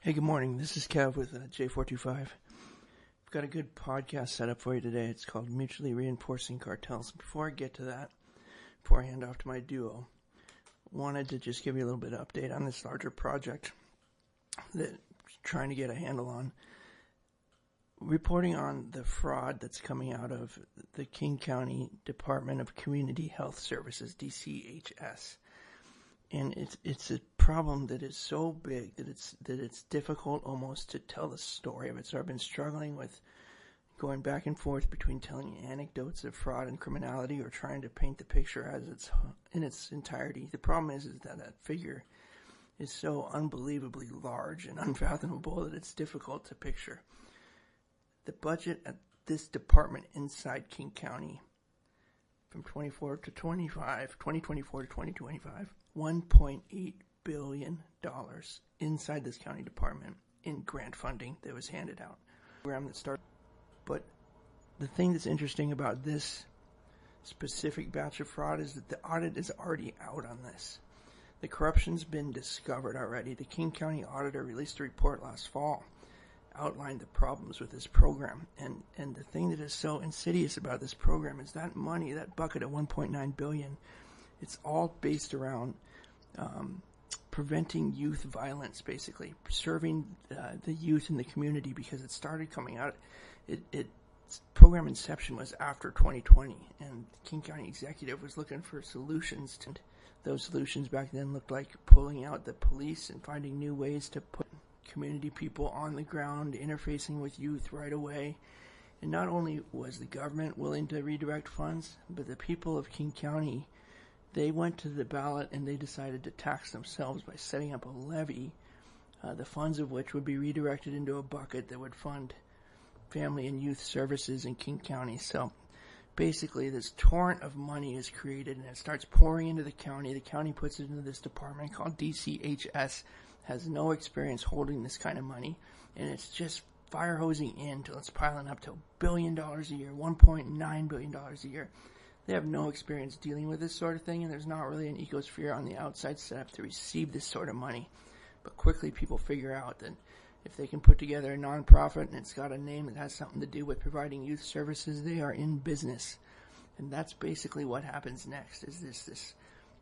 Hey, good morning. This is Kev with J425. I've got a good podcast set up for you today. It's called Mutually Reinforcing Cartels. Before I get to that, before I hand off to my duo, wanted to just give you a little bit of update on this larger project that I'm trying to get a handle on. Reporting on the fraud that's coming out of the King County Department of Community Health Services, DCHS. And it's a problem that is so big that it's difficult almost to tell the story of it. So I've been struggling with going back and forth between telling anecdotes of fraud and criminality or trying to paint the picture as it's in its entirety. The problem is that figure is so unbelievably large and unfathomable that it's difficult to picture. The budget at this department inside King County from 2024 to 2025, $1.8 billion inside this county department in grant funding that was handed out. Program that started. But the thing that's interesting about this specific batch of fraud is that the audit is already out on this. The corruption's been discovered already. The King County auditor released a report last fall, outlined the problems with this program. And the thing that is so insidious about this program is that money, that bucket of $1.9 billion, it's all based around preventing youth violence, basically serving the youth in the community, because it started coming out. Program inception was after 2020, and the King County executive was looking for solutions. Those solutions back then looked like pulling out the police and finding new ways to put community people on the ground, interfacing with youth right away. And not only was the government willing to redirect funds, but the people of King County, they went to the ballot and they decided to tax themselves by setting up a levy, the funds of which would be redirected into a bucket that would fund family and youth services in King County. So basically this torrent of money is created and it starts pouring into the county. The county puts it into this department called DCHS, has no experience holding this kind of money, and it's just fire hosing in until it's piling up to $1 billion a year, $1.9 billion a year. They have no experience dealing with this sort of thing, and there's not really an ecosphere on the outside set up to receive this sort of money. But quickly people figure out that if they can put together a nonprofit and it's got a name that has something to do with providing youth services, they are in business. And that's basically what happens next, is this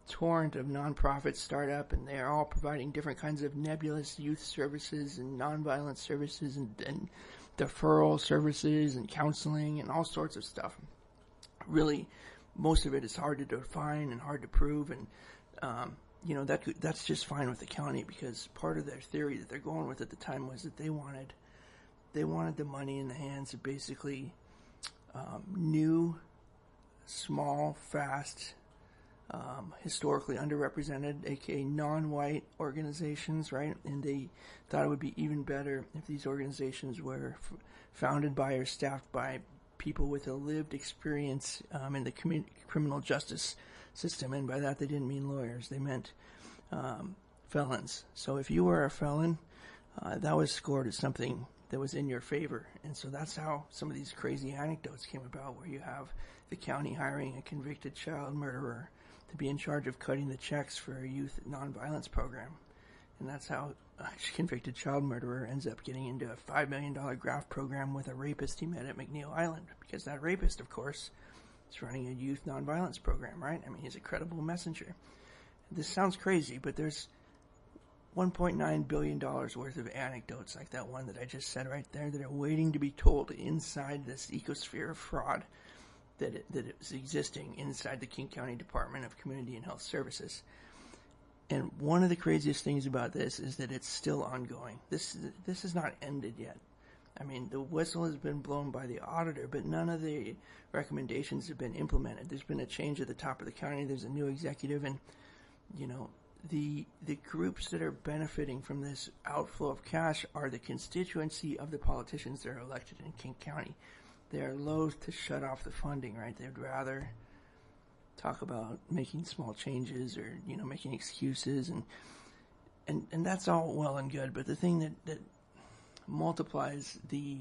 torrent of nonprofits start up, and they are all providing different kinds of nebulous youth services and nonviolent services and deferral services and counseling and all sorts of stuff. Really, most of it is hard to define and hard to prove, and that's just fine with the county, because part of their theory that they're going with at the time was that they wanted the money in the hands of basically new, small, fast, historically underrepresented, aka non-white organizations, right? And they thought it would be even better if these organizations were founded by or staffed by people with a lived experience in the criminal justice system. And by that they didn't mean lawyers, they meant felons. So if you were a felon, that was scored as something that was in your favor. And so that's how some of these crazy anecdotes came about, where you have the county hiring a convicted child murderer to be in charge of cutting the checks for a youth nonviolence program. And that's how a convicted child murderer ends up getting into a $5 million graft program with a rapist he met at McNeil Island, because that rapist, of course, is running a youth nonviolence program, right? I mean, he's a credible messenger. This sounds crazy, but there's $1.9 billion worth of anecdotes like that one that I just said right there that are waiting to be told inside this ecosphere of fraud that is existing inside the King County Department of Community and Health Services. And one of the craziest things about this is that it's still ongoing. This is not ended yet. I mean, the whistle has been blown by the auditor, but none of the recommendations have been implemented. There's been a change at the top of the county. There's a new executive, and the groups that are benefiting from this outflow of cash are the constituency of the politicians that are elected in King County. They are loath to shut off the funding, right? They'd rather talk about making small changes or, making excuses, and that's all well and good. But the thing that multiplies the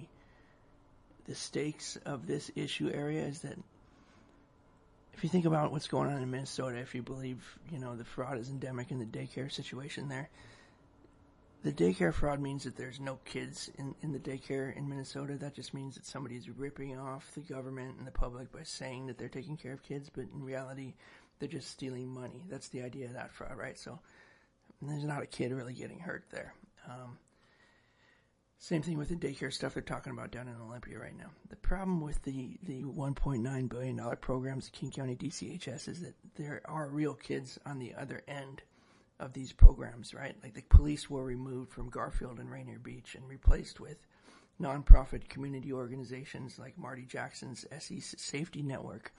stakes of this issue area is that if you think about what's going on in Minnesota, if you believe, the fraud is endemic in the daycare situation there, the daycare fraud means that there's no kids in the daycare in Minnesota. That just means that somebody's ripping off the government and the public by saying that they're taking care of kids, but in reality, they're just stealing money. That's the idea of that fraud, right? So there's not a kid really getting hurt there. Same thing with the daycare stuff they're talking about down in Olympia right now. The problem with the $1.9 billion programs, King County DCHS, is that there are real kids on the other end of these programs, right? Like the police were removed from Garfield and Rainier Beach and replaced with nonprofit community organizations like Marty Jackson's SE Safety Network.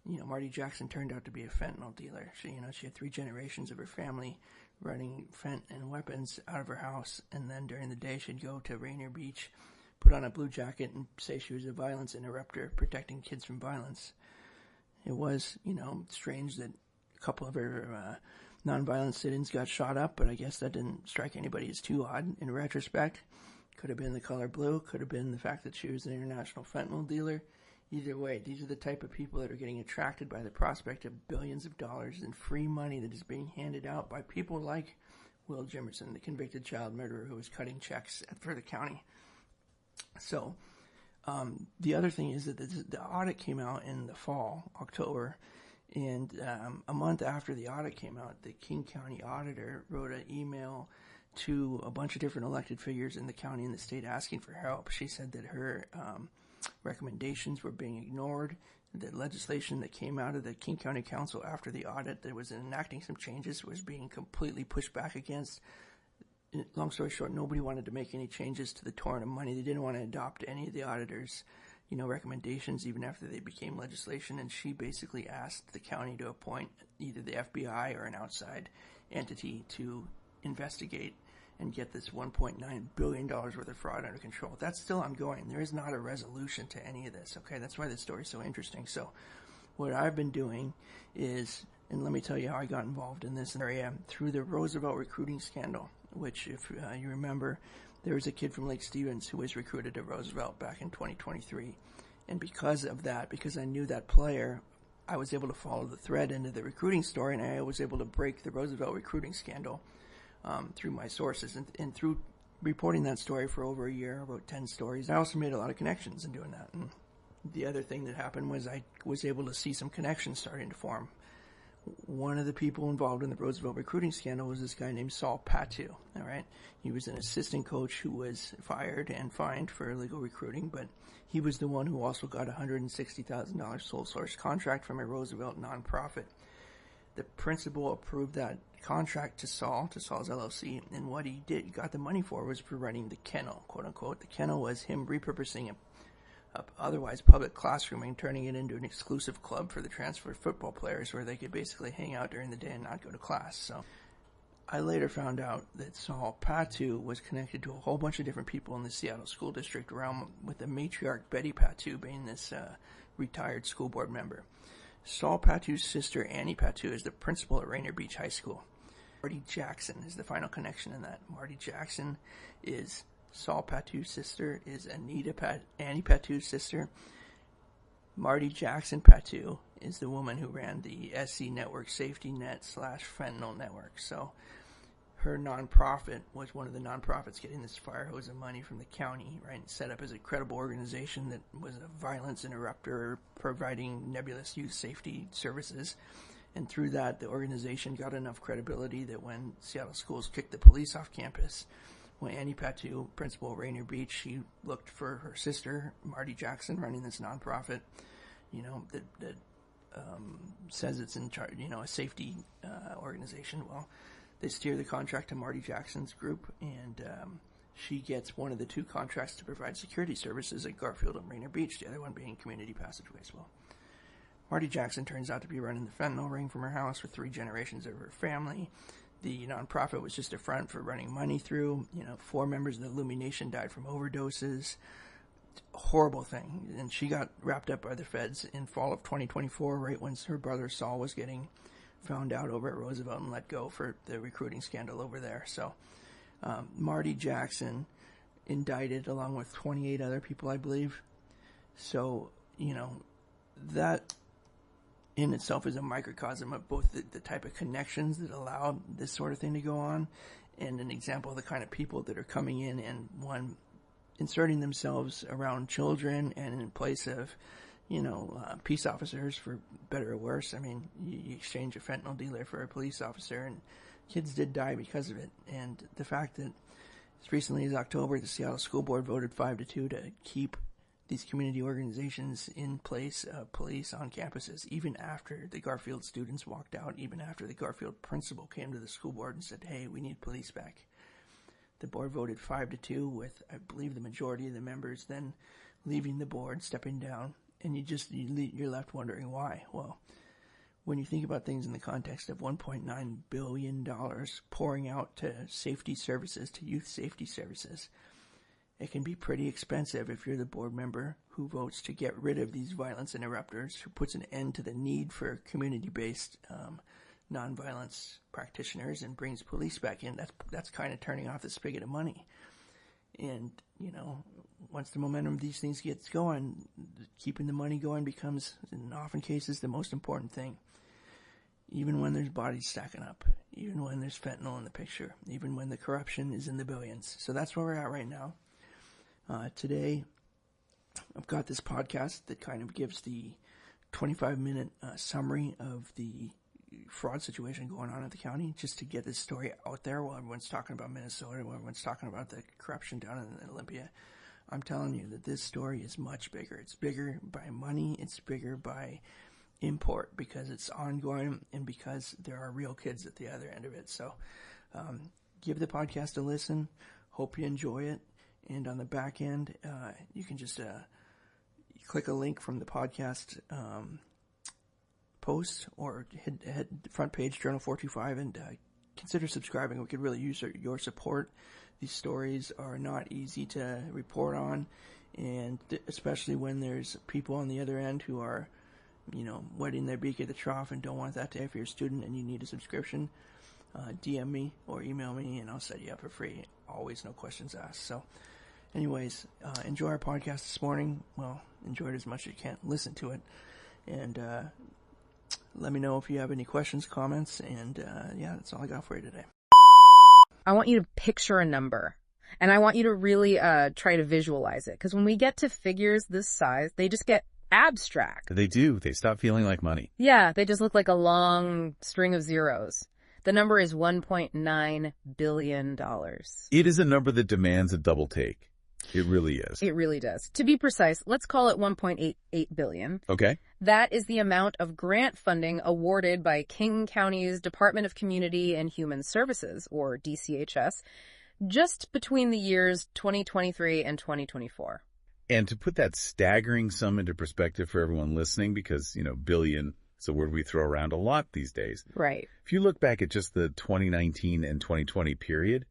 Marty Jackson turned out to be a fentanyl dealer. She had 3 generations of her family running fent and weapons out of her house, and then during the day she'd go to Rainier Beach, put on a blue jacket, and say she was a violence interrupter protecting kids from violence. It was, strange that a couple of her nonviolent sit-ins got shot up, but I guess that didn't strike anybody as too odd in retrospect. Could have been the color blue, could have been the fact that she was an international fentanyl dealer. Either way, these are the type of people that are getting attracted by the prospect of billions of dollars in free money that is being handed out by people like Will Jimerson, the convicted child murderer who was cutting checks for the county. So, the other thing is that the audit came out in the fall, October, and a month after the audit came out, the King County auditor wrote an email to a bunch of different elected figures in the county and the state asking for help. She said that her recommendations were being ignored. The legislation that came out of the King County Council after the audit that was enacting some changes was being completely pushed back against. Long story short, nobody wanted to make any changes to the torrent of money. They didn't want to adopt any of the auditors' recommendations even after they became legislation, and she basically asked the county to appoint either the FBI or an outside entity to investigate and get this $1.9 billion worth of fraud under control. That's still ongoing. There is not a resolution to any of this, okay? That's why this story is so interesting. So what I've been doing is, and let me tell you how I got involved in this area, through the Roosevelt recruiting scandal, which, if you remember, there was a kid from Lake Stevens who was recruited to Roosevelt back in 2023. And because of that, because I knew that player, I was able to follow the thread into the recruiting story, and I was able to break the Roosevelt recruiting scandal through my sources. And through reporting that story for over a year, I wrote 10 stories. I also made a lot of connections in doing that. And the other thing that happened was I was able to see some connections starting to form. One of the people involved in the Roosevelt recruiting scandal was this guy named Saul Patu, all right? He was an assistant coach who was fired and fined for illegal recruiting, but he was the one who also got a $160,000 sole source contract from a Roosevelt nonprofit. The principal approved that contract to Saul's LLC, and what he got the money for was for running the kennel, quote unquote. The kennel was him repurposing a otherwise public classroom and turning it into an exclusive club for the transfer football players where they could basically hang out during the day and not go to class. So I later found out that Saul Patu was connected to a whole bunch of different people in the Seattle School District realm, with the matriarch Betty Patu being this retired school board member. Saul Patu's sister, Annie Patu, is the principal at Rainier Beach High School. Marty Jackson is the final connection in that. Marty Jackson is Saul Patu's sister, is Annie Patu's sister. Marty Jackson Patu is the woman who ran the SC Network Safety Net / Fentanyl Network. So her nonprofit was one of the nonprofits getting this fire hose of money from the county, right? Set up as a credible organization that was a violence interrupter providing nebulous youth safety services. And through that, the organization got enough credibility that when Seattle schools kicked the police off campus, when Annie Patu, principal of Rainier Beach, she looked for her sister, Marty Jackson, running this nonprofit, that says it's in charge, a safety organization. Well, they steer the contract to Marty Jackson's group, and she gets one of the 2 contracts to provide security services at Garfield and Rainier Beach, the other one being community passageways. Well, Marty Jackson turns out to be running the fentanyl ring from her house with 3 generations of her family. The nonprofit was just a front for running money through. 4 members of the Illumination died from overdoses. Horrible thing. And she got wrapped up by the feds in fall of 2024, right when her brother Saul was getting found out over at Roosevelt and let go for the recruiting scandal over there. So Marty Jackson indicted along with 28 other people, I believe. So, that in itself is a microcosm of both the type of connections that allowed this sort of thing to go on, and an example of the kind of people that are coming in and inserting themselves around children and in place of, peace officers, for better or worse. I mean, you exchange a fentanyl dealer for a police officer, and kids did die because of it. And the fact that as recently as October, the Seattle School Board voted 5-2 to keep these community organizations in place of police on campuses, even after the Garfield students walked out, even after the Garfield principal came to the school board and said, hey, we need police back. The board voted 5-2 with, I believe, the majority of the members then leaving the board, stepping down, and you're left wondering why. Well, when you think about things in the context of $1.9 billion pouring out to safety services, to youth safety services, it can be pretty expensive if you're the board member who votes to get rid of these violence interrupters, who puts an end to the need for community-based nonviolence practitioners and brings police back in. That's kind of turning off the spigot of money. And, once the momentum of these things gets going, keeping the money going becomes, in often cases, the most important thing. Even when there's bodies stacking up, even when there's fentanyl in the picture, even when the corruption is in the billions. So that's where we're at right now. Today, I've got this podcast that kind of gives the 25-minute summary of the fraud situation going on at the county, just to get this story out there while everyone's talking about Minnesota, while everyone's talking about the corruption down in Olympia. I'm telling you that this story is much bigger. It's bigger by money. It's bigger by import, because it's ongoing and because there are real kids at the other end of it. So give the podcast a listen. Hope you enjoy it. And on the back end, you can just click a link from the podcast post, or head front page Journal 425 and consider subscribing. We could really use your support. These stories are not easy to report on, and especially when there's people on the other end who are, wetting their beak at the trough and don't want that to if you're a student and you need a subscription. DM me or email me and I'll set you up for free. Always, no questions asked. So anyways, enjoy our podcast this morning. Well, enjoy it as much as you can. Listen to it. And let me know if you have any questions, comments, and that's all I got for you today. I want you to picture a number, and I want you to really try to visualize it, because when we get to figures this size, they just get abstract. They do. They stop feeling like money. Yeah, they just look like a long string of zeros. The number is $1.9 billion. It is a number that demands a double take. It really is. It really does. To be precise, let's call it $1.88 billion. Okay. That is the amount of grant funding awarded by King County's Department of Community and Human Services, or DCHS, just between the years 2023 and 2024. And to put that staggering sum into perspective for everyone listening, because, billion is a word we throw around a lot these days. Right. If you look back at just the 2019 and 2020 period,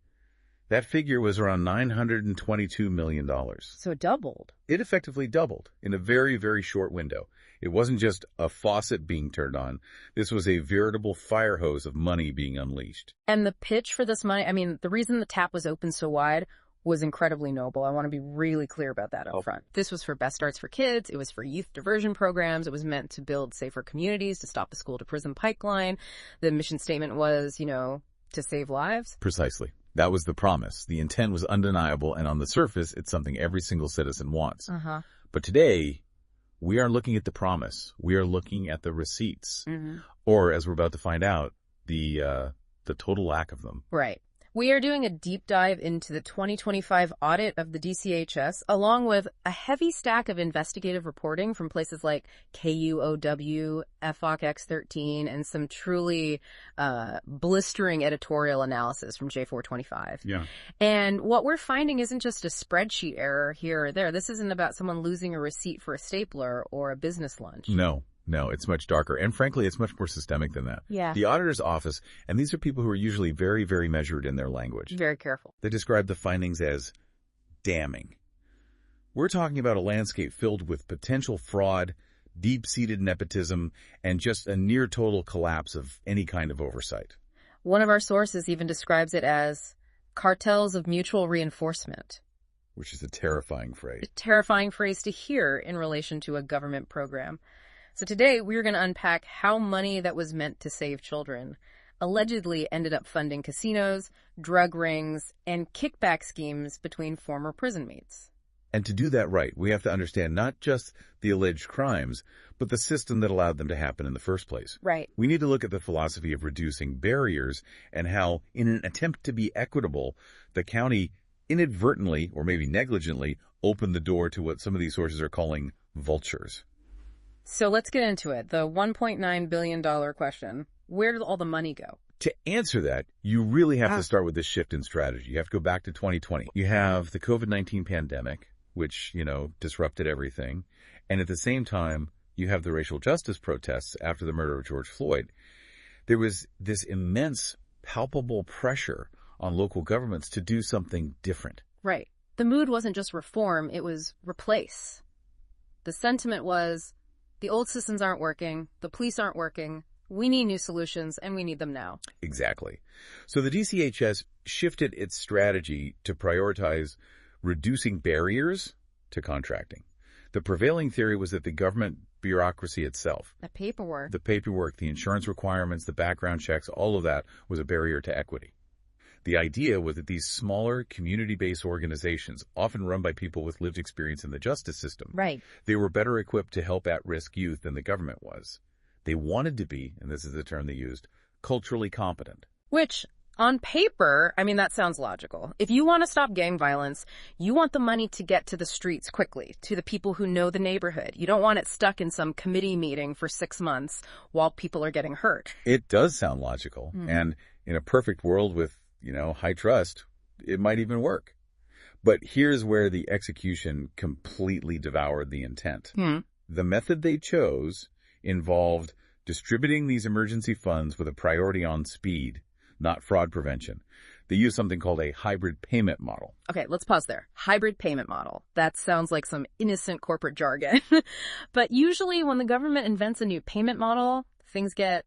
that figure was around $922 million. So it doubled. It effectively doubled in a very, very short window. It wasn't just a faucet being turned on. This was a veritable fire hose of money being unleashed. And the pitch for this money, the reason the tap was open so wide was incredibly noble. I want to be really clear about that up front. This was for Best Starts for Kids. It was for youth diversion programs. It was meant to build safer communities, to stop the school-to-prison pipeline. The mission statement was, to save lives. Precisely. That was the promise. The intent was undeniable, and on the surface, it's something every single citizen wants. But today, we are looking at the promise. We are looking at the receipts. Or, as we're about to find out, the total lack of them. Right. We are doing a deep dive into the 2025 audit of the DCHS, along with a heavy stack of investigative reporting from places like KUOW, FOC X13, and some truly blistering editorial analysis from J425. Yeah. And what we're finding isn't just a spreadsheet error here or there. This isn't about someone losing a receipt for a stapler or a business lunch. No, it's much darker. And frankly, it's much more systemic than that. Yeah. The auditor's office, and these are people who are usually very, very measured in their language. Very careful. They describe the findings as damning. We're talking about a landscape filled with potential fraud, deep-seated nepotism, and just a near-total collapse of any kind of oversight. One of our sources even describes it as cartels of mutual reinforcement. Which is a terrifying phrase. A terrifying phrase to hear in relation to a government program. So today, we're going to unpack how money that was meant to save children allegedly ended up funding casinos, drug rings, and kickback schemes between former prison mates. And to do that right, we have to understand not just the alleged crimes, but the system that allowed them to happen in the first place. Right. We need to look at the philosophy of reducing barriers and how, in an attempt to be equitable, the county inadvertently, or maybe negligently, opened the door to what some of these sources are calling vultures. So let's get into it. The $1.9 billion question. Where did all the money go? To answer that, you really have to start with this shift in strategy. You have to go back to 2020. You have the COVID-19 pandemic, which, disrupted everything. And at the same time, you have the racial justice protests after the murder of George Floyd. There was this immense, palpable pressure on local governments to do something different. Right. The mood wasn't just reform, it was replace. The sentiment was, the old systems aren't working, the police aren't working, we need new solutions, and we need them now. Exactly. So the DCHS shifted its strategy to prioritize reducing barriers to contracting. The prevailing theory was that the government bureaucracy itself, the paperwork, the insurance requirements, the background checks, all of that was a barrier to equity. The idea was that these smaller community-based organizations, often run by people with lived experience in the justice system, they were better equipped to help at-risk youth than the government was. They wanted to be, and this is the term they used, culturally competent. Which, on paper, that sounds logical. If you want to stop gang violence, you want the money to get to the streets quickly, to the people who know the neighborhood. You don't want it stuck in some committee meeting for 6 months while people are getting hurt. It does sound logical. And in a perfect world with, high trust, it might even work. But here's where the execution completely devoured the intent. The method they chose involved distributing these emergency funds with a priority on speed, not fraud prevention. They used something called a hybrid payment model. Okay, let's pause there. Hybrid payment model. That sounds like some innocent corporate jargon. But usually when the government invents a new payment model, things get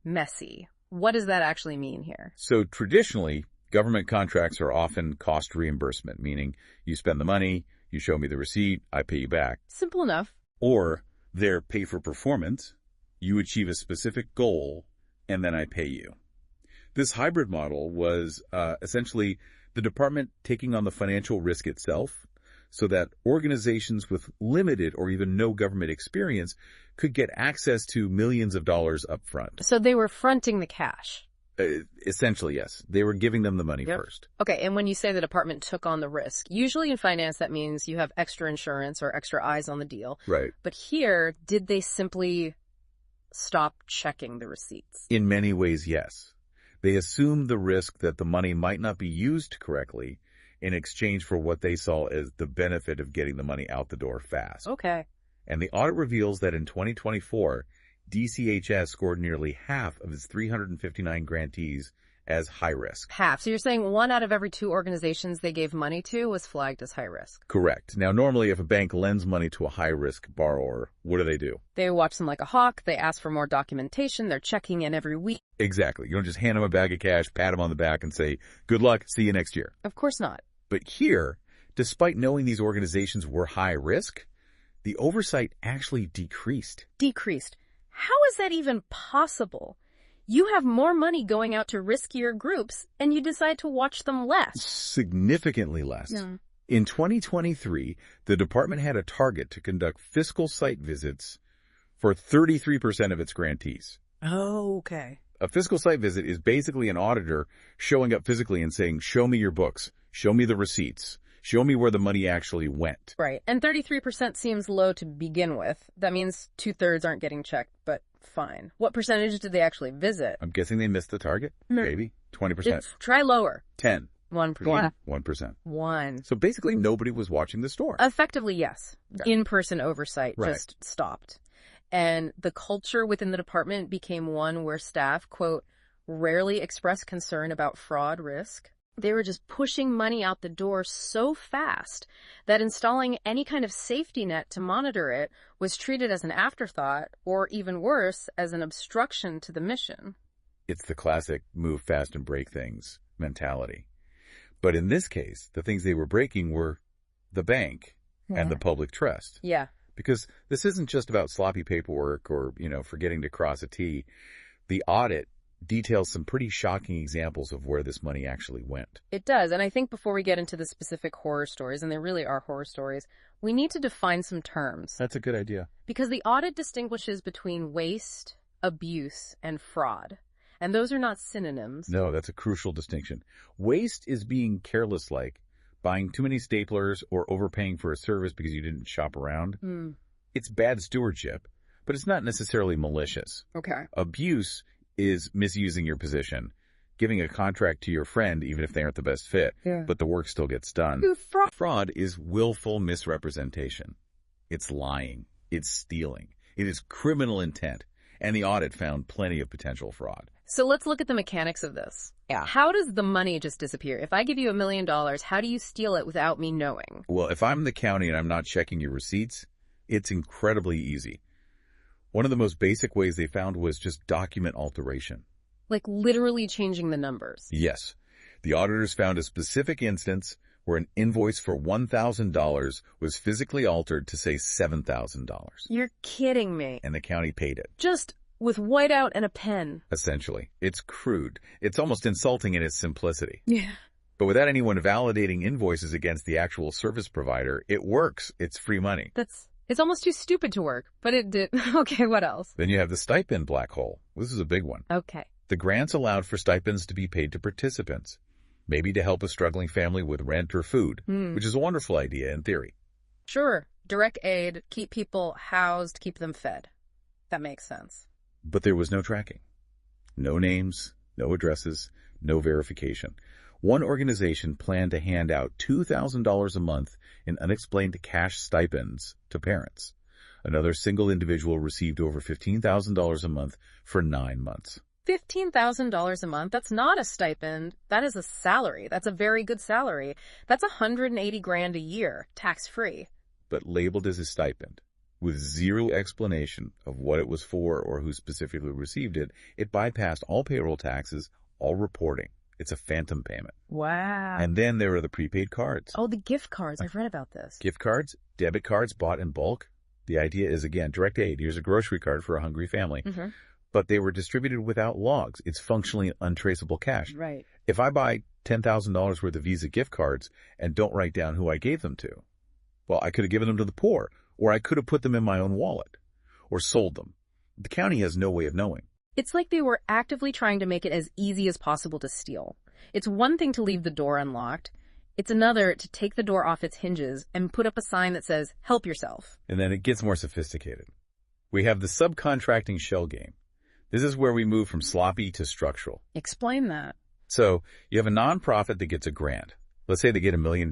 messy. What does that actually mean here? So traditionally, government contracts are often cost reimbursement, meaning you spend the money, you show me the receipt, I pay you back. Simple enough. Or they're pay for performance, you achieve a specific goal, and then I pay you. This hybrid model was essentially the department taking on the financial risk itself so that organizations with limited or even no government experience could get access to millions of dollars up front. So they were fronting the cash. Essentially, yes. They were giving them the money first. Okay, and when you say the department took on the risk, usually in finance that means you have extra insurance or extra eyes on the deal. Right. But here, did they simply stop checking the receipts? In many ways, yes. They assumed the risk that the money might not be used correctly in exchange for what they saw as the benefit of getting the money out the door fast. Okay. And the audit reveals that in 2024, DCHS scored nearly half of its 359 grantees as high risk. Half. So you're saying 1 out of every 2 organizations they gave money to was flagged as high risk? Correct. Now, normally if a bank lends money to a high-risk borrower, what do? They watch them like a hawk. They ask for more documentation. They're checking in every week. Exactly. You don't just hand them a bag of cash, pat them on the back, and say, good luck, see you next year. Of course not. But here, despite knowing these organizations were high risk, the oversight actually decreased. Decreased. How is that even possible? You have more money going out to riskier groups, and you decide to watch them less. Significantly less. Yeah. In 2023, the department had a target to conduct fiscal site visits for 33% of its grantees. Oh, okay. A fiscal site visit is basically an auditor showing up physically and saying, show me your books, show me the receipts, show me where the money actually went. Right. And 33% seems low to begin with. That means 2/3 aren't getting checked, but fine. What percentage did they actually visit? I'm guessing they missed the target. Maybe 20%. Try lower. 10. 1%. 1%. 1. So basically nobody was watching the store. Effectively, yes. Yeah. In-person oversight just stopped. And the culture within the department became one where staff, quote, rarely expressed concern about fraud risk. They were just pushing money out the door so fast that installing any kind of safety net to monitor it was treated as an afterthought, or even worse, as an obstruction to the mission. It's the classic move fast and break things mentality. But in this case, the things they were breaking were the bank and the public trust. Yeah. Because this isn't just about sloppy paperwork or, forgetting to cross a T. The audit details some pretty shocking examples of where this money actually went. It does, and I think before we get into the specific horror stories, and there really are horror stories, we need to define some terms. That's a good idea. Because the audit distinguishes between waste, abuse, and fraud. And those are not synonyms. No, that's a crucial distinction. Waste is being careless, like buying too many staplers or overpaying for a service because you didn't shop around. It's bad stewardship, but it's not necessarily malicious. Okay. Abuse is misusing your position, giving a contract to your friend even if they aren't the best fit, but the work still gets done. Fraud is willful misrepresentation. It's lying. It's stealing. It is criminal intent. And the audit found plenty of potential fraud. So let's look at the mechanics of this. Yeah. How does the money just disappear? If I give you $1 million, how do you steal it without me knowing? Well, if I'm the county and I'm not checking your receipts, it's incredibly easy. One of the most basic ways they found was just document alteration. Like literally changing the numbers. Yes. The auditors found a specific instance where an invoice for $1,000 was physically altered to say $7,000. You're kidding me. And the county paid it. Just with whiteout and a pen. Essentially. It's crude. It's almost insulting in its simplicity. Yeah. But without anyone validating invoices against the actual service provider, it works. It's free money. It's almost too stupid to work, but it did. Okay, what else? Then you have the stipend black hole. This is a big one. Okay. The grants allowed for stipends to be paid to participants, maybe to help a struggling family with rent or food, which is a wonderful idea in theory. Sure. Direct aid, keep people housed, keep them fed. That makes sense. But there was no tracking. No names, no addresses, no verification. One organization planned to hand out $2,000 a month in unexplained cash stipends to parents. Another single individual received over $15,000 a month for 9 months. $15,000 a month? That's not a stipend. That is a salary. That's a very good salary. That's $180,000 a year, tax-free. But labeled as a stipend, with zero explanation of what it was for or who specifically received it, it bypassed all payroll taxes, all reporting. It's a phantom payment. Wow. And then there are the prepaid cards. Oh, the gift cards. I've read about this. Gift cards, debit cards bought in bulk. The idea is, again, direct aid. Here's a grocery card for a hungry family. But they were distributed without logs. It's functionally untraceable cash. Right. If I buy $10,000 worth of Visa gift cards and don't write down who I gave them to, well, I could have given them to the poor, or I could have put them in my own wallet, or sold them. The county has no way of knowing. It's like they were actively trying to make it as easy as possible to steal. It's one thing to leave the door unlocked. It's another to take the door off its hinges and put up a sign that says, help yourself. And then it gets more sophisticated. We have the subcontracting shell game. This is where we move from sloppy to structural. Explain that. So you have a nonprofit that gets a grant. Let's say they get $1 million.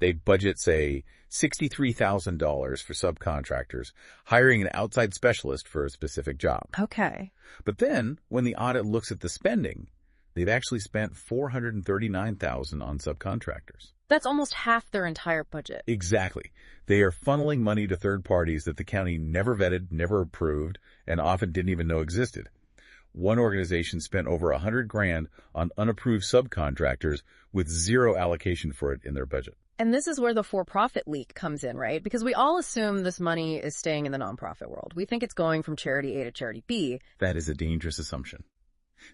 They budget, say, $63,000 for subcontractors, hiring an outside specialist for a specific job. Okay. But then, when the audit looks at the spending, they've actually spent $439,000 on subcontractors. That's almost half their entire budget. Exactly. They are funneling money to third parties that the county never vetted, never approved, and often didn't even know existed. One organization spent over $100,000 on unapproved subcontractors with zero allocation for it in their budget. And this is where the for-profit leak comes in, right? Because we all assume this money is staying in the nonprofit world. We think it's going from charity A to charity B. That is a dangerous assumption.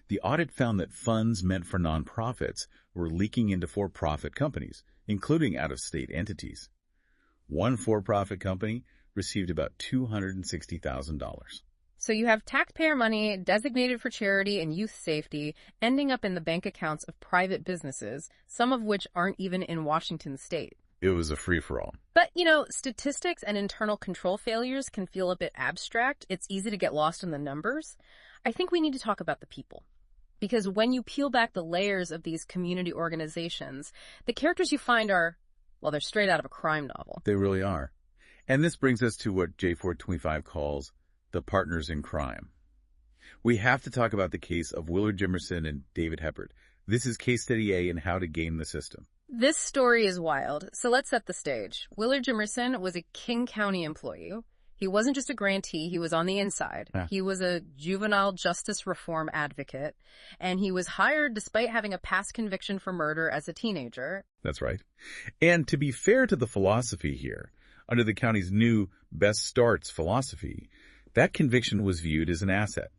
The audit found that funds meant for nonprofits were leaking into for-profit companies, including out-of-state entities. One for-profit company received about $260,000. So you have taxpayer money designated for charity and youth safety ending up in the bank accounts of private businesses, some of which aren't even in Washington state. It was a free-for-all. But, you know, statistics and internal control failures can feel a bit abstract. It's easy to get lost in the numbers. I think we need to talk about the people. Because when you peel back the layers of these community organizations, the characters you find are, well, they're straight out of a crime novel. They really are. And this brings us to what J425 calls the partners in crime. We have to talk about the case of Willard Jimerson and David Heppard. This is case study A in how to game the system. This story is wild, so let's set the stage. Willard Jimerson was a King County employee. He wasn't just a grantee, he was on the inside. He was a juvenile justice reform advocate, and he was hired despite having a past conviction for murder as a teenager. That's right. And to be fair to the philosophy here, under the county's new Best Starts philosophy, that conviction was viewed as an asset.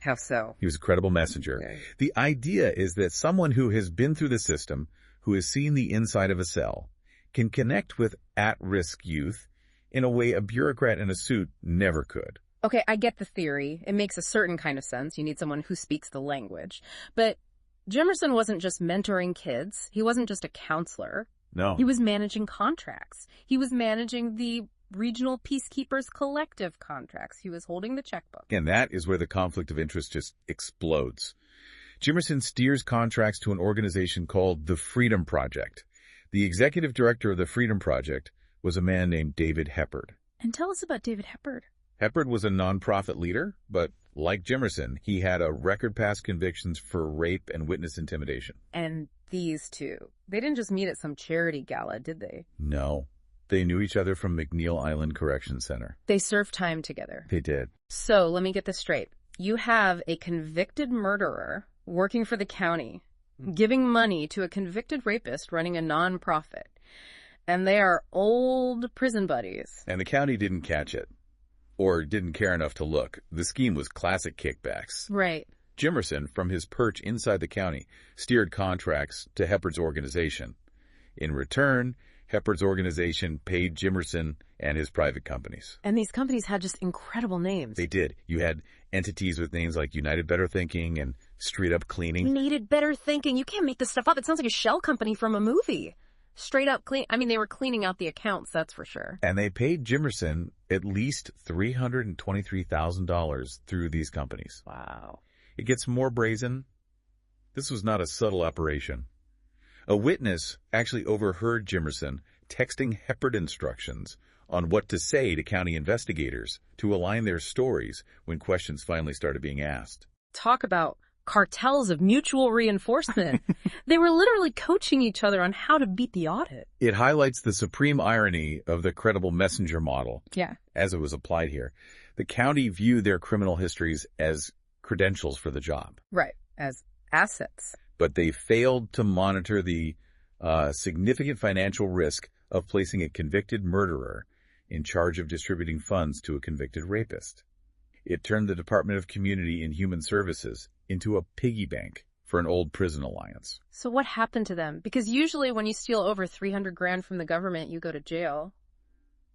How so? He was a credible messenger. Okay. The idea is that someone who has been through the system, who has seen the inside of a cell, can connect with at-risk youth in a way a bureaucrat in a suit never could. Okay, I get the theory. It makes a certain kind of sense. You need someone who speaks the language. But Jimerson wasn't just mentoring kids. He wasn't just a counselor. No. He was managing contracts. He was managing the Regional Peacekeepers Collective contracts. He was holding the checkbook. And that is where the conflict of interest just explodes. Jimerson steers contracts to an organization called the Freedom Project. The executive director of the Freedom Project was a man named David Heppard. And tell us about David Heppard. Heppard was a nonprofit leader, but like Jimerson, he had a record past convictions for rape and witness intimidation. And these two, they didn't just meet at some charity gala, did they? No. They knew each other from McNeil Island Correction Center. They served time together. They did. So let me get this straight. You have a convicted murderer working for the county, giving money to a convicted rapist running a nonprofit. And they are old prison buddies. And the county didn't catch it. Or didn't care enough to look. The scheme was classic kickbacks. Right. Jimerson, from his perch inside the county, steered contracts to Heppard's organization. In return, Heppard's organization paid Jimerson and his private companies. And these companies had just incredible names. They did. You had entities with names like United Better Thinking and Straight Up Cleaning. United Better Thinking. You can't make this stuff up. It sounds like a shell company from a movie. Straight up clean. I mean, they were cleaning out the accounts, that's for sure. And they paid Jimerson at least $323,000 through these companies. Wow. It gets more brazen. This was not a subtle operation. A witness actually overheard Jimerson texting Heppard instructions on what to say to county investigators to align their stories when questions finally started being asked. Talk about cartels of mutual reinforcement. They were literally coaching each other on how to beat the audit. It highlights the supreme irony of the credible messenger model. Yeah. As it was applied here. The county viewed their criminal histories as credentials for the job. Right. As assets. But they failed to monitor the significant financial risk of placing a convicted murderer in charge of distributing funds to a convicted rapist. It turned the Department of Community and Human Services into a piggy bank for an old prison alliance. So what happened to them? Because usually when you steal over $300,000 from the government, you go to jail.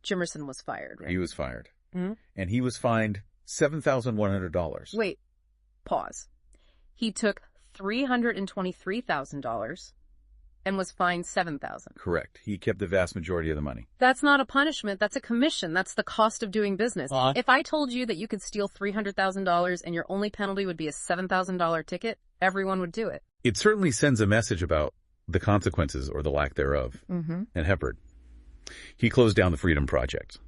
Jimerson was fired, right? He was fired. Mm-hmm. And he was fined $7,100. Wait, pause. He took $323,000 and was fined $7,000. Correct. He kept the vast majority of the money. That's not a punishment. That's a commission. That's the cost of doing business. If I told you that you could steal $300,000 and your only penalty would be a $7,000 ticket, everyone would do it. It certainly sends a message about the consequences or the lack thereof. Mm-hmm. And Heppard, he closed down the Freedom Project.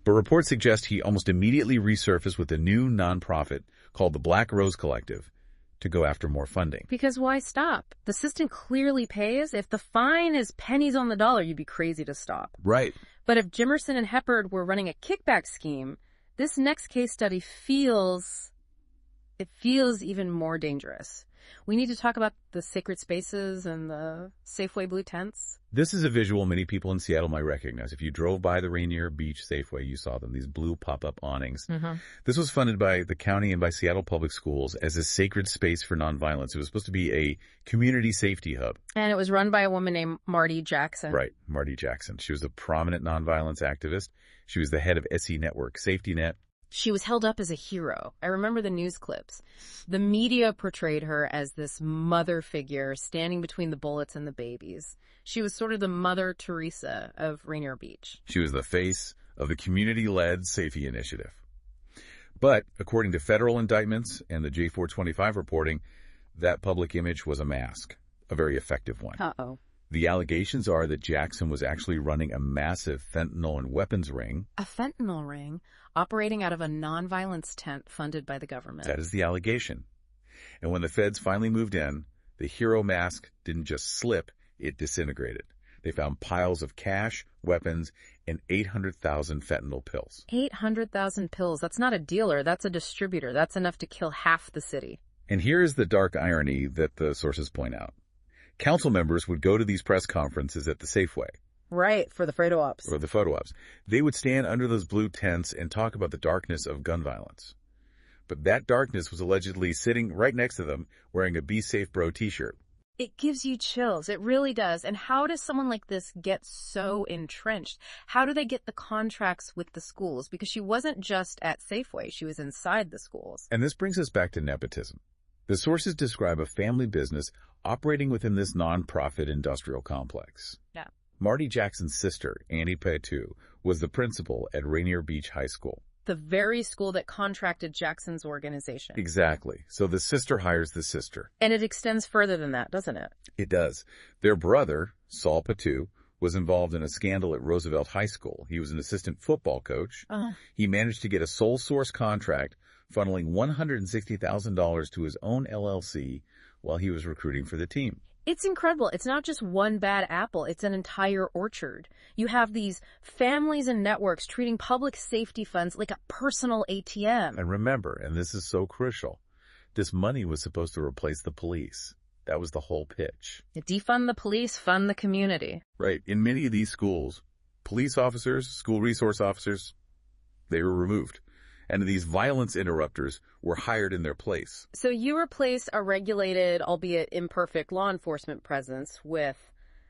But reports suggest he almost immediately resurfaced with a new nonprofit called the Black Rose Collective to go after more funding. Because why stop? The system clearly pays. If the fine is pennies on the dollar, you'd be crazy to stop. Right. But if Jimerson and Heppard were running a kickback scheme, this next case study feels even more dangerous. We need to talk about the sacred spaces and the Safeway blue tents. This is a visual many people in Seattle might recognize. If you drove by the Rainier Beach Safeway, you saw them, these blue pop-up awnings. Mm-hmm. This was funded by the county and by Seattle Public Schools as a sacred space for nonviolence. It was supposed to be a community safety hub. And it was run by a woman named Marty Jackson. Right, Marty Jackson. She was a prominent nonviolence activist. She was the head of SE Network, Safety Net. She was held up as a hero. I remember the news clips. The media portrayed her as this mother figure standing between the bullets and the babies. She was sort of the Mother Teresa of Rainier Beach. She was the face of the community-led safety initiative. But according to federal indictments and the J425 reporting, that public image was a mask, a very effective one. Uh-oh. The allegations are that Jackson was actually running a massive fentanyl and weapons ring. A fentanyl ring operating out of a nonviolence tent funded by the government. That is the allegation. And when the feds finally moved in, the hero mask didn't just slip, it disintegrated. They found piles of cash, weapons, and 800,000 fentanyl pills. 800,000 pills. That's not a dealer. That's a distributor. That's enough to kill half the city. And here is the dark irony that the sources point out. Council members would go to these press conferences at the Safeway. Right, for the photo ops. Or the photo ops. They would stand under those blue tents and talk about the darkness of gun violence. But that darkness was allegedly sitting right next to them wearing a Be Safe Bro t-shirt. It gives you chills. It really does. And how does someone like this get so entrenched? How do they get the contracts with the schools? Because she wasn't just at Safeway. She was inside the schools. And this brings us back to nepotism. The sources describe a family business operating within this nonprofit industrial complex. Yeah. Marty Jackson's sister, Annie Patu, was the principal at Rainier Beach High School. The very school that contracted Jackson's organization. Exactly. So the sister hires the sister. And it extends further than that, doesn't it? It does. Their brother, Saul Patu, was involved in a scandal at Roosevelt High School. He was an assistant football coach. He managed to get a sole source contract, funneling $160,000 to his own LLC while he was recruiting for the team. It's incredible. It's not just one bad apple. It's an entire orchard. You have these families and networks treating public safety funds like a personal ATM. And remember, and this is so crucial, this money was supposed to replace the police. That was the whole pitch. Defund the police, fund the community. Right. In many of these schools, police officers, school resource officers, they were removed. And these violence interrupters were hired in their place. So you replace a regulated, albeit imperfect, law enforcement presence with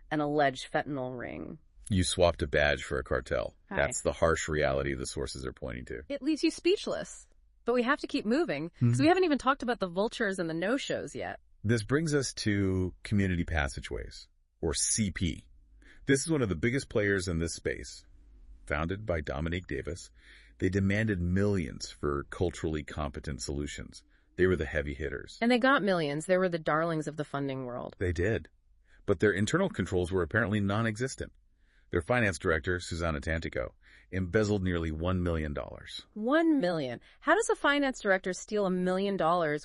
an alleged fentanyl ring. You swapped a badge for a cartel. Hi. That's the harsh reality the sources are pointing to. It leaves you speechless. But we have to keep moving, because we haven't even talked about the vultures and the no-shows yet. This brings us to community passageways, or CP. This is one of the biggest players in this space. Founded by Dominique Davis, they demanded millions for culturally competent solutions. They were the heavy hitters. And they got millions. They were the darlings of the funding world. They did. But their internal controls were apparently non-existent. Their finance director, Susanna Tantico, embezzled nearly $1 million. $1 million? How does a finance director steal $1 million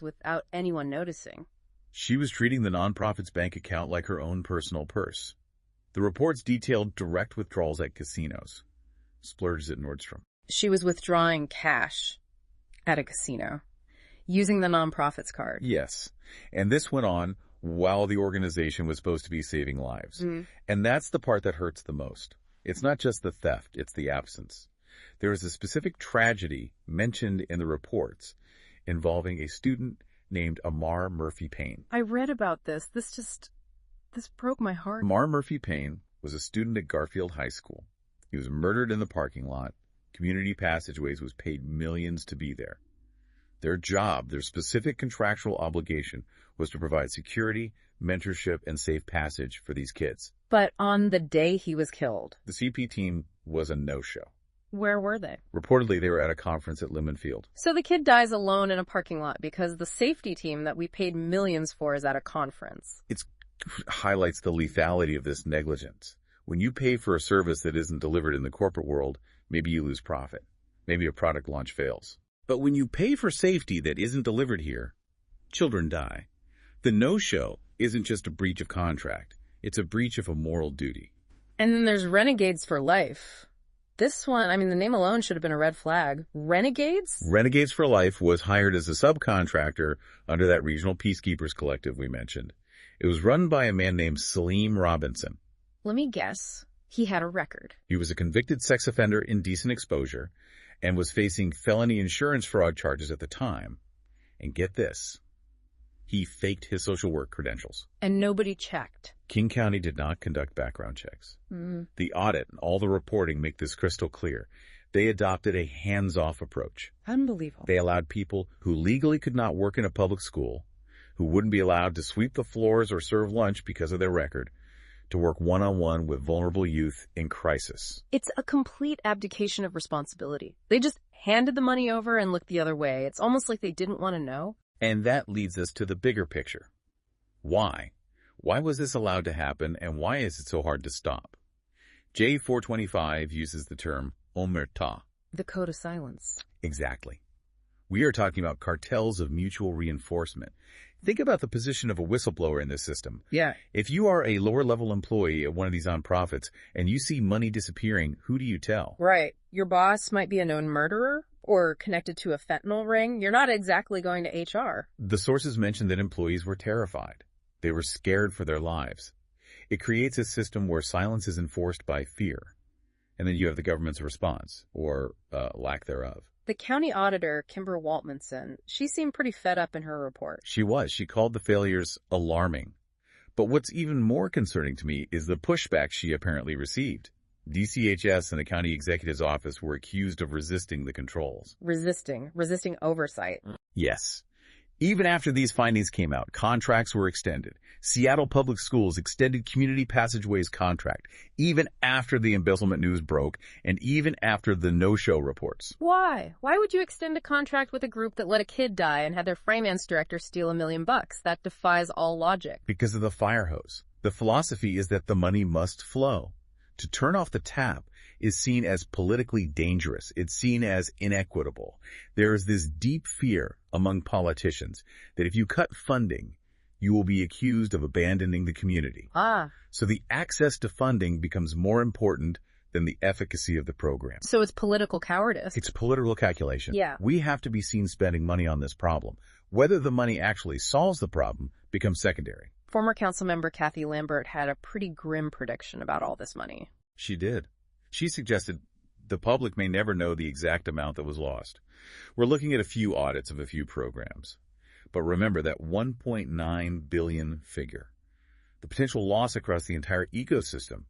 without anyone noticing? She was treating the nonprofit's bank account like her own personal purse. The reports detailed direct withdrawals at casinos, splurges at Nordstrom. She was withdrawing cash at a casino, using the nonprofit's card. Yes. And this went on while the organization was supposed to be saving lives. And that's the part that hurts the most. It's not just the theft, it's the absence. There is a specific tragedy mentioned in the reports involving a student named Amar Murphy Payne. I read about this. This broke my heart. Amar Murphy Payne was a student at Garfield High School. He was murdered in the parking lot. Community Passageways was paid millions to be there. Their job, their specific contractual obligation, was to provide security, mentorship, and safe passage for these kids. But on the day he was killed, The CP team was a no-show. where were they? Reportedly, they were at a conference at Lemon Field. So the kid dies alone in a parking lot because the safety team that we paid millions for is at a conference. It highlights the lethality of this negligence. When you pay for a service that isn't delivered in the corporate world, maybe you lose profit. Maybe a product launch fails. But when you pay for safety that isn't delivered here, children die. The no-show isn't just a breach of contract. It's a breach of a moral duty. And then there's Renegades for Life. This one, I mean, the name alone should have been a red flag. Renegades? Renegades for Life was hired as a subcontractor under that regional peacekeepers collective we mentioned. It was run by a man named Salim Robinson. Let me guess. He had a record. He was a convicted sex offender in indecent exposure and was facing felony insurance fraud charges at the time. And get this, he faked his social work credentials. And nobody checked. King County did not conduct background checks. The audit and all the reporting make this crystal clear. They adopted a hands-off approach. Unbelievable. They allowed people who legally could not work in a public school, who wouldn't be allowed to sweep the floors or serve lunch because of their record, to work one-on-one with vulnerable youth in crisis. It's a complete abdication of responsibility. They just handed the money over and looked the other way. It's almost like they didn't want to know. And that leads us to the bigger picture. Why? Why was this allowed to happen, and why is it so hard to stop? J425 uses the term omerta. The code of silence. Exactly. We are talking about cartels of mutual reinforcement. Think about the position of a whistleblower in this system. Yeah. If you are a lower-level employee at one of these nonprofits and you see money disappearing, who do you tell? Right. Your boss might be a known murderer or connected to a fentanyl ring. You're not exactly going to HR. The sources mentioned that employees were terrified. They were scared for their lives. It creates a system where silence is enforced by fear. And then you have the government's response, or lack thereof. The county auditor, Kimber Waltmanson, she seemed pretty fed up in her report. She was. She called the failures alarming. But what's even more concerning to me is the pushback she apparently received. DCHS and the county executive's office were accused of resisting the controls. Resisting oversight. Yes. Even after these findings came out, contracts were extended. Seattle Public Schools extended Community Passageways contract, even after the embezzlement news broke, and even after the no-show reports. Why? Why would you extend a contract with a group that let a kid die and had their finance director steal $1 million? That defies all logic. Because of the fire hose. The philosophy is that the money must flow. To turn off the tap is seen as politically dangerous. It's seen as inequitable. There is this deep fear among politicians that if you cut funding, you will be accused of abandoning the community. So the access to funding becomes more important than the efficacy of the program. So it's political cowardice. It's political calculation. Yeah. We have to be seen spending money on this problem. Whether the money actually solves the problem becomes secondary. Former council member Kathy Lambert had a pretty grim prediction about all this money. She did. She suggested the public may never know the exact amount that was lost. We're looking at a few audits of a few programs. But remember that 1.9 billion figure. The potential loss across the entire ecosystem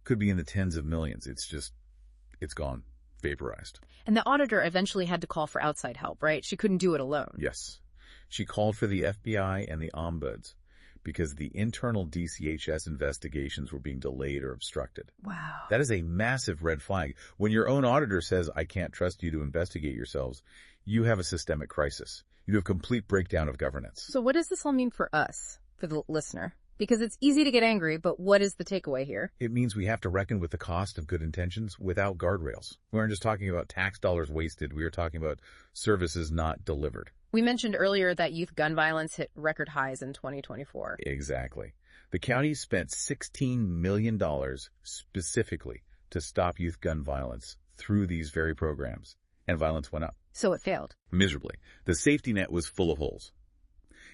could be in the tens of millions. It's gone, vaporized. And the auditor eventually had to call for outside help, right? She couldn't do it alone. Yes. She called for the FBI and the ombuds because the internal DCHS investigations were being delayed or obstructed. Wow. That is a massive red flag. When your own auditor says, I can't trust you to investigate yourselves, you have a systemic crisis. You have complete breakdown of governance. So what does this all mean for us, for the listener? Because it's easy to get angry, but what is the takeaway here? It means we have to reckon with the cost of good intentions without guardrails. We aren't just talking about tax dollars wasted. We are talking about services not delivered. We mentioned earlier that youth gun violence hit record highs in 2024. Exactly. The county spent $16 million specifically to stop youth gun violence through these very programs, and violence went up. So it failed. Miserably. The safety net was full of holes.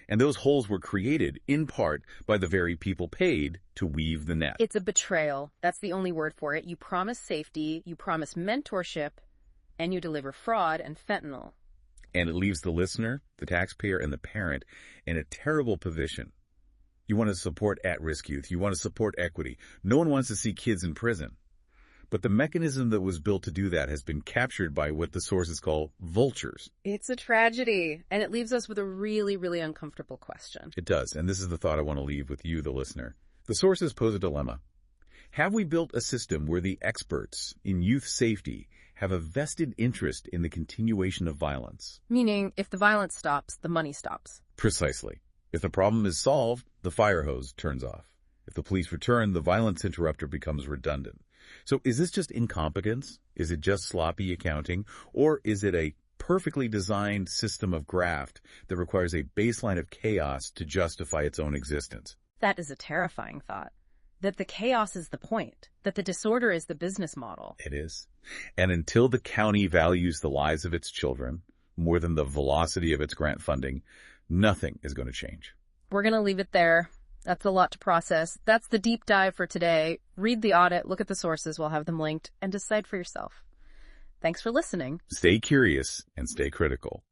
And those holes were created, in part, by the very people paid to weave the net. It's a betrayal. That's the only word for it. You promise safety, you promise mentorship, and you deliver fraud and fentanyl. And it leaves the listener, the taxpayer, and the parent in a terrible position. You want to support at-risk youth. You want to support equity. No one wants to see kids in prison. But the mechanism that was built to do that has been captured by what the sources call vultures. It's a tragedy, and it leaves us with a really, really uncomfortable question. It does, and this is the thought I want to leave with you, the listener. The sources pose a dilemma. Have we built a system where the experts in youth safety have a vested interest in the continuation of violence? Meaning, if the violence stops, the money stops. Precisely. If the problem is solved, the fire hose turns off. If the police return, the violence interrupter becomes redundant. So is this just incompetence? Is it just sloppy accounting? Or is it a perfectly designed system of graft that requires a baseline of chaos to justify its own existence? That is a terrifying thought. That the chaos is the point. That the disorder is the business model. It is. And until the county values the lives of its children more than the velocity of its grant funding, nothing is going to change. We're going to leave it there. That's a lot to process. That's the deep dive for today. Read the audit, look at the sources, we'll have them linked, and decide for yourself. Thanks for listening. Stay curious and stay critical.